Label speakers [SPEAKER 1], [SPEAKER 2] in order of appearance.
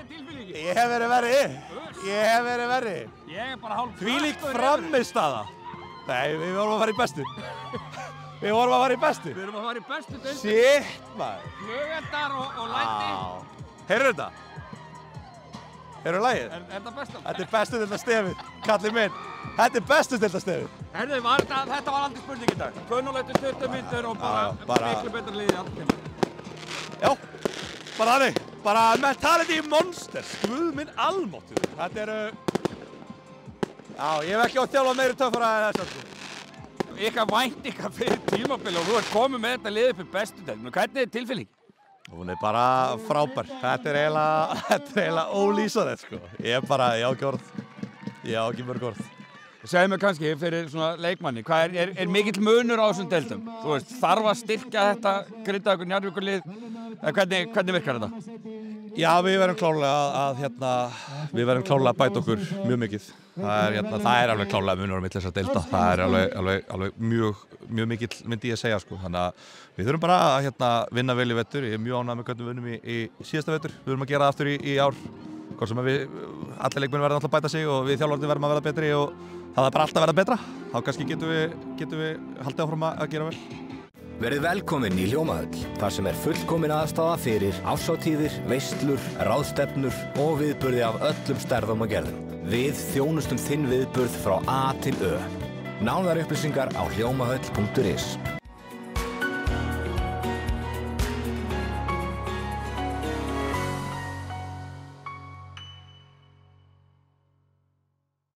[SPEAKER 1] Hvernig tilfinningin?
[SPEAKER 2] Ég hef verið verri. Ég hef verið verri.
[SPEAKER 1] Ég bara hálf...
[SPEAKER 2] Þvílík frammistaða. Nei, við vorum að fara í bestu. Við vorum að fara í bestu.
[SPEAKER 1] Við erum að fara í bestu deildinni.
[SPEAKER 2] Shit, maður.
[SPEAKER 1] Flugeldar og læti.
[SPEAKER 2] Heyrðu þetta? Heyrðu lagið?
[SPEAKER 1] Er þetta besta?
[SPEAKER 2] Þetta er bestu deildarstefið, kallið minn. Þetta er bestu deildarstefið.
[SPEAKER 1] Herðu, þetta var aldrei spurning í dag. 2-0 stuttumyndur og bara miklu betra liðið allt tíma.
[SPEAKER 2] Já, bara þannig. Bara mentality monsters. Guð minn almáttugur. Þetta eru... Já, ég hef ekki átt þjálfa meiri töffara en þess að
[SPEAKER 1] Ykkar væntingar fyrir tímabili og þú ert komið með þetta liðið fyrir bestu deildinni. Hvernig er tilfinning?
[SPEAKER 2] Hún er bara frábær. Þetta er eiginlega ólýsanlegt, sko. Ég á ekki orð. Ég á ekki mörg orð.
[SPEAKER 1] Segðu mér kannski fyrir svona leikmanni, hvað er mikill munur á þessum deildum? Þú veist, þarf að styrkja þetta Grindavíkur Njarðvíkurlið? Hvernig virkar þetta?
[SPEAKER 2] Já, við verðum klárlega að bæta okkur mjög mikið. Það er alveg klárlega munur á milli þessar deilda. Það er alveg mjög mikill, myndi ég að segja, sko. Þannig að við þurfum bara að vinna vel í vetur. Ég er mjög ánægður með hvernig við vinnum í síðasta vetur. Við þurfum að gera það aftur í ár. Hvort sem allir leikmenn verða alltaf að bæta sig og við þjálfarnir verðum að verða betri og það er bara alltaf að verða betra. Þá kannski getum við haldið áfram að gera vel.
[SPEAKER 3] Verið velkomin í Hljómahöll, þar sem er fullkomin aðstaða fyrir árshátíðir, veislur, ráðstefnur og viðburði af öllum stærðum og gerðum. Við þjónustum þinn viðburð frá A til Ö. Nánari upplýsingar á hljómahöll.is.